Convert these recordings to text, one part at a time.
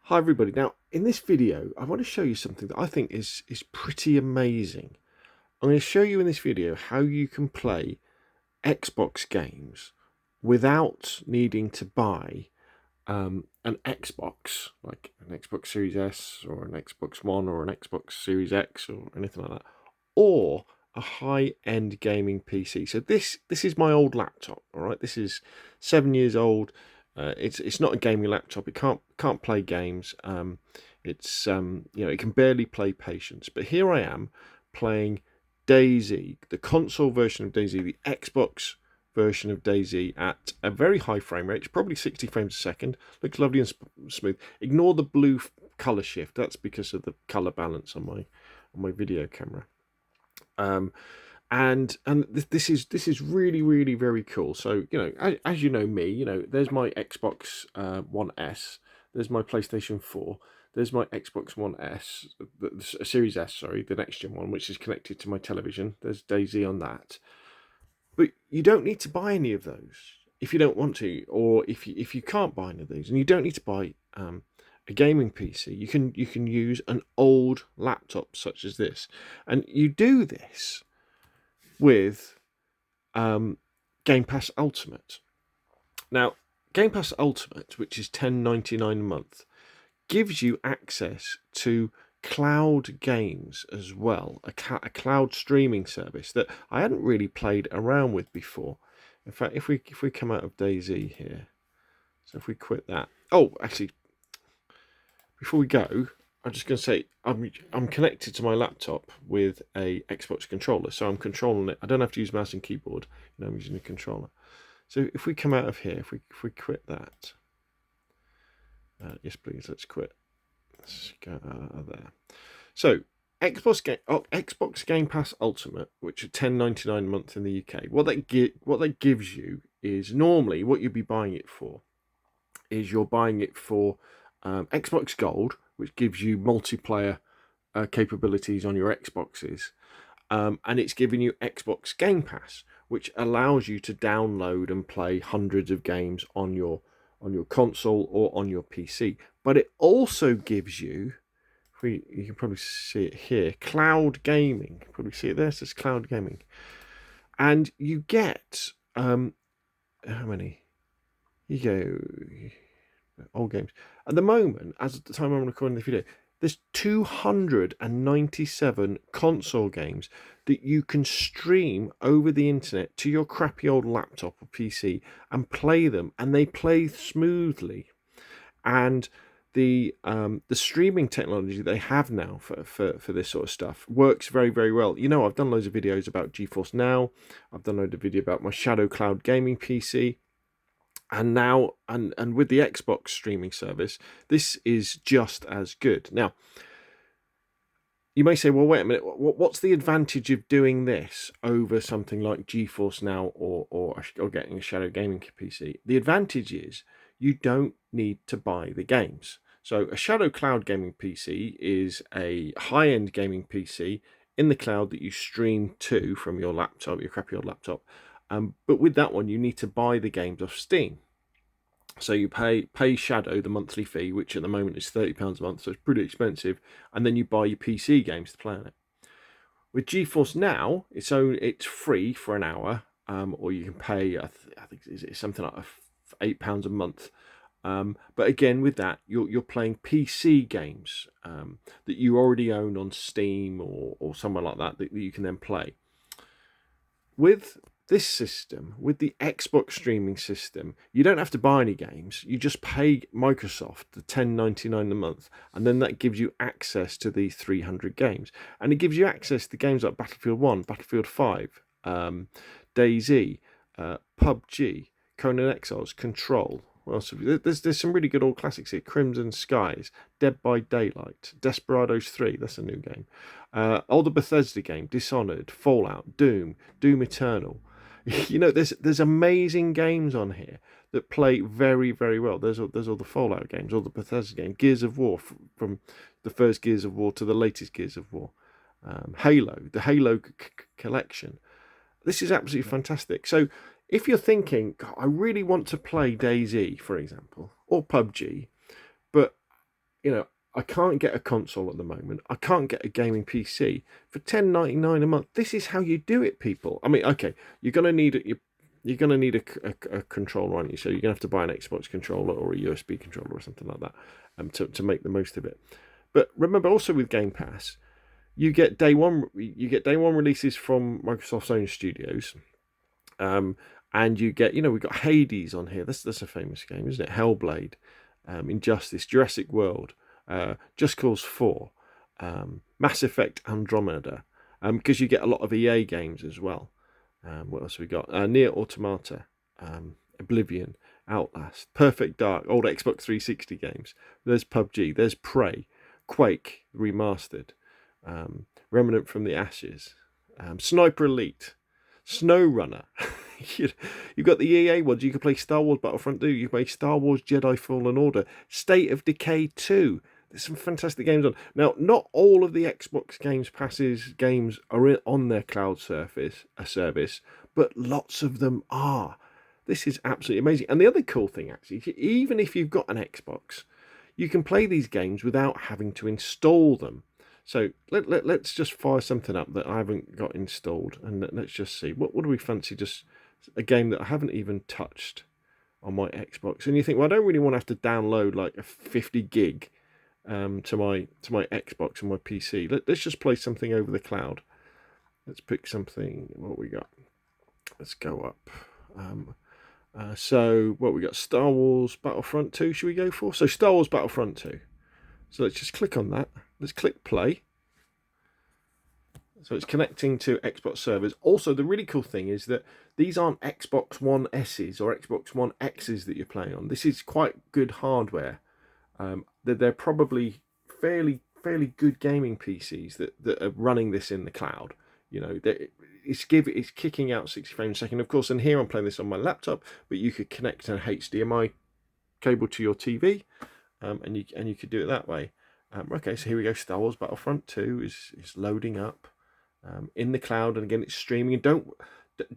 Hi everybody. Now in this video I want to show you something that I think is pretty amazing. I'm going to show you in this video how you can play Xbox games without needing to buy an Xbox, like an Xbox Series S or an Xbox One or an Xbox Series X or anything like that, or a high-end gaming PC. So this is my old laptop. All right, this is 7 years old. It's not a gaming laptop. It can't play games. It can barely play Patience. But here I am playing DayZ, the console version of DayZ, the Xbox version of DayZ at a very high frame rate. It's probably 60 frames a second. Looks lovely and smooth. Ignore the blue color shift. That's because of the color balance on my video camera. And this is really very cool. So as you know me, there's my Xbox One S, there's my PlayStation 4, there's my Xbox One S, the Series S, sorry, the next gen one, which is connected to my television. There's DayZ on that, but you don't need to buy any of those if you don't want to, or if you can't buy any of these, and you don't need to buy a gaming PC. You can use an old laptop such as this, and you do this with Game Pass Ultimate. Now, Game Pass Ultimate, which is $10.99 a month, gives you access to cloud games as well, a cloud streaming service that I hadn't really played around with before. In fact, if we come out of DayZ here, so if we quit that. Oh, actually, before we go, I'm just going to say I'm connected to my laptop with a Xbox controller, so I'm controlling it. I don't have to use mouse and keyboard. I'm using a controller. So if we come out of here, if we quit that, yes please, let's quit. Let's go out of there. So Xbox Game Pass Ultimate, which are $10.99 a month in the UK. What that gives you is, normally what you'd be buying it for is you're buying it for Xbox Gold, which gives you multiplayer capabilities on your Xboxes, and it's giving you Xbox Game Pass, which allows you to download and play hundreds of games on your console or on your PC. But it also gives you, you can probably see it here, cloud gaming. Probably see it there. It says cloud gaming, and you get how many? You go. Old games. At the moment, as at the time I'm recording the video, there's 297 console games that you can stream over the internet to your crappy old laptop or PC and play them, and they play smoothly. And the streaming technology they have now for this sort of stuff works very well. I've done loads of videos about GeForce Now. I've done loads of video about my Shadow Cloud gaming PC. And now, and with the Xbox streaming service, this is just as good. Now, you may say, well, wait a minute, what's the advantage of doing this over something like GeForce Now or getting a Shadow Gaming PC? The advantage is you don't need to buy the games. So a Shadow Cloud Gaming PC is a high-end gaming PC in the cloud that you stream to from your laptop, your crappy old laptop. But with that one, you need to buy the games off Steam. So you pay Shadow the monthly fee, which at the moment is £30 a month, so it's pretty expensive, and then you buy your PC games to play on it. With GeForce Now, it's free for an hour, or you can pay, I think it's something like £8 a month. But again, with that, you're playing PC games that you already own on Steam or somewhere like that you can then play. With this system, with the Xbox streaming system, you don't have to buy any games. You just pay Microsoft the $10.99 a month, and then that gives you access to the 300 games. And it gives you access to games like Battlefield 1, Battlefield 5, DayZ, Pubg, Conan Exiles, Control. Well, there's some really good old classics here. Crimson Skies, Dead by Daylight, Desperados 3, that's a new game. Older Bethesda game, Dishonored, Fallout, Doom Eternal. There's amazing games on here that play very well. There's all the Fallout games, all the Bethesda games, Gears of War, from the first Gears of War to the latest Gears of War. Halo, the Halo collection. This is absolutely fantastic. So if you're thinking, I really want to play DayZ, for example, or Pubg, but you know, I can't get a console at the moment. I can't get a gaming PC for $10.99 a month. This is how you do it, people. I mean, okay, you're gonna need a controller, aren't you? So you're gonna have to buy an Xbox controller or a USB controller or something like that, to make the most of it. But remember, also with Game Pass, you get day one releases from Microsoft's own studios, um, and you get, we've got Hades on here. That's a famous game, isn't it? Hellblade, Injustice, Jurassic World, Just Cause 4, Mass Effect Andromeda, because you get a lot of EA games as well. What else have we got? Near Automata, Oblivion, Outlast, Perfect Dark, old Xbox 360 games. There's Pubg, there's Prey, Quake Remastered, Remnant from the Ashes, Sniper Elite, SnowRunner. You've got the EA ones. You can play Star Wars Battlefront 2. You can play Star Wars Jedi Fallen Order, State of Decay 2. There's some fantastic games on. Now, not all of the Xbox Games Passes games are on their cloud service, but lots of them are. This is absolutely amazing. And the other cool thing, actually, even if you've got an Xbox, you can play these games without having to install them. So let's just fire something up that I haven't got installed, and let's just see. What do we fancy? Just a game that I haven't even touched on my Xbox. And you think, well, I don't really want to have to download like a 50 gig to my Xbox and my PC. Let's just play something over the cloud. Let's pick something. What we got? Let's go up. So what we got? Star Wars Battlefront 2. Should we go for? So Star Wars Battlefront 2. So let's just click on that. Let's click play. So it's connecting to Xbox servers. Also, the really cool thing is that these aren't Xbox One S's or Xbox One X's that you're playing on. This is quite good hardware. They're probably fairly good gaming PCs that are running this in the cloud. It's kicking out 60 frames a second, of course. And here I'm playing this on my laptop, but you could connect an HDMI cable to your TV, and you could do it that way. Okay, so here we go. Star Wars Battlefront 2 is loading up in the cloud, and again it's streaming. And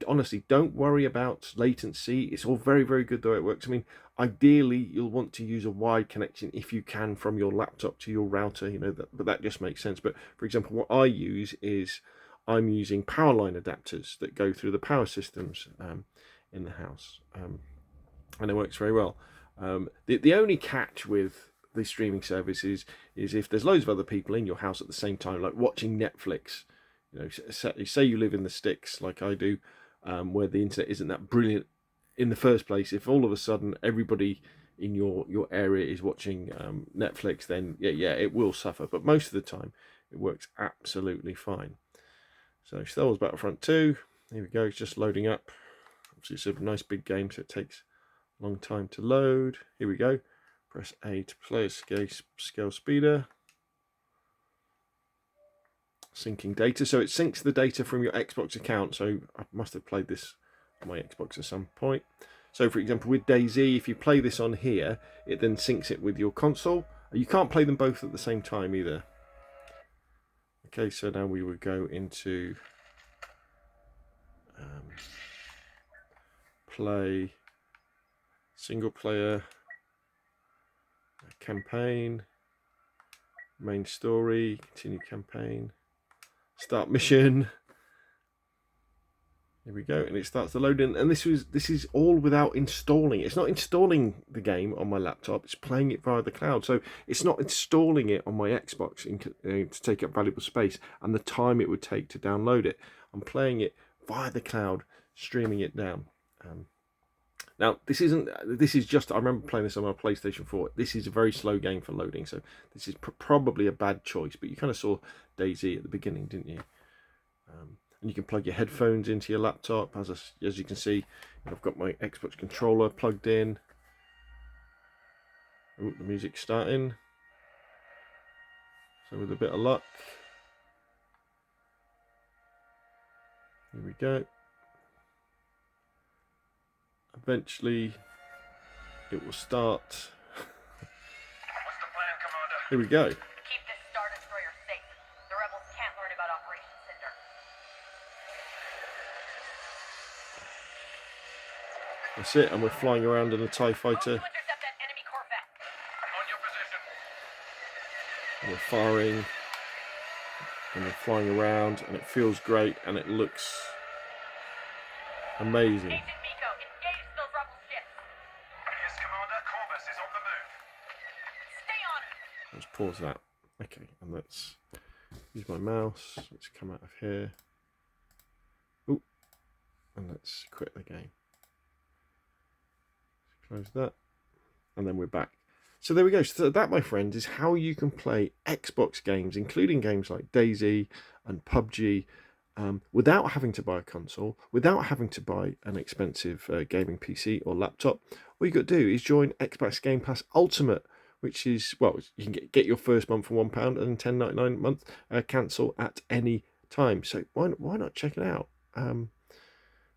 honestly, don't worry about latency. It's all very, very good the way it works. I mean, ideally you'll want to use a wide connection if you can from your laptop to your router. But that just makes sense. But for example, what I use is I'm using power line adapters that go through the power systems in the house, and it works very well. The only catch with the streaming service is if there's loads of other people in your house at the same time, like watching Netflix. Say you live in the sticks like I do, where the internet isn't that brilliant in the first place. If all of a sudden everybody in your area is watching Netflix, then yeah, it will suffer. But most of the time, it works absolutely fine. So Star Wars Battlefront 2, here we go. It's just loading up. Obviously, it's a nice big game, so it takes a long time to load. Here we go. Press A to play scale speeder. Syncing data. So it syncs the data from your Xbox account. So I must have played this on my Xbox at some point. So for example, with DayZ, if you play this on here, it then syncs it with your console. You can't play them both at the same time either. Okay, so now we would go into play single player campaign, main story, continue campaign, start mission. Here we go, and it starts to load in. And this is all without installing. It's not installing the game on my laptop. It's playing it via the cloud. So it's not installing it on my Xbox to take up valuable space and the time it would take to download it. I'm playing it via the cloud, streaming it down. Now this is just. I remember playing this on my PlayStation 4. This is a very slow game for loading, so this is probably a bad choice. But you kind of saw DayZ at the beginning, didn't you? And you can plug your headphones into your laptop. As you can see, I've got my Xbox controller plugged in. Oh, the music's starting. So with a bit of luck, here we go. Eventually, it will start. What's the plan, Commander? Here we go. Keep this Star Destroyer safe. The rebels can't learn about Operation Cinder. That's it, and we're flying around in a TIE fighter. Intercept that enemy Corvette. On your position. and we're firing, and we're flying around, and it feels great, and it looks amazing. Agent Miko, engage those rebel ships. Yes, Commander. Corvus is on the move. Stay on it. Let's pause that. Okay, and let's use my mouse. Let's come out of here. Oh, and let's quit the game. Close that, and then we're back. So there we go. So that, my friend, is how you can play Xbox games, including games like DayZ and Pubg, without having to buy a console, without having to buy an expensive gaming PC or laptop. All you got to do is join Xbox Game Pass Ultimate, which is, well, you can get your first month for £1 and £10.99 a month, cancel at any time. So why not check it out?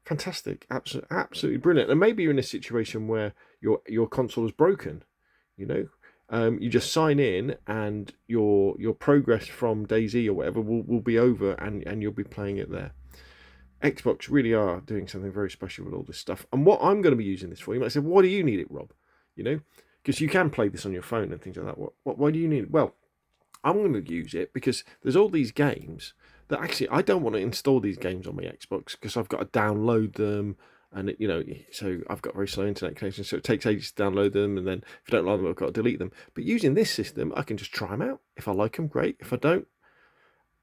Fantastic, absolutely brilliant. And maybe you're in a situation where your console is broken. You just sign in, and your progress from DayZ or whatever will be over, and you'll be playing it there. Xbox really are doing something very special with all this stuff. And what I'm going to be using this for, you might say, why do you need it, Rob? Because you can play this on your phone and things like that. Why do you need it? Well, I'm going to use it because there's all these games that actually I don't want to install these games on my Xbox because I've got to download them, and so I've got very slow internet connection, so it takes ages to download them, and then if I don't like them, I've got to delete them. But using this system, I can just try them out. If I like them, great. If I don't,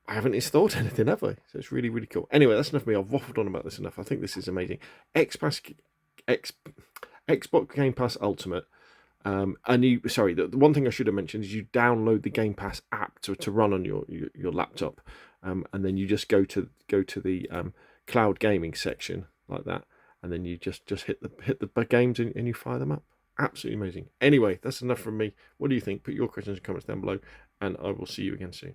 I haven't installed anything, have I? So it's really, really cool. Anyway, that's enough of me. I've waffled on about this enough. I think this is amazing. Xbox Game Pass Ultimate. The one thing I should have mentioned is you download the Game Pass app to run on your laptop, and then you just go to the cloud gaming section like that, and then you just hit the games and you fire them up. Absolutely amazing. Anyway, that's enough from me. What do you think? Put your questions and comments down below, and I will see you again soon.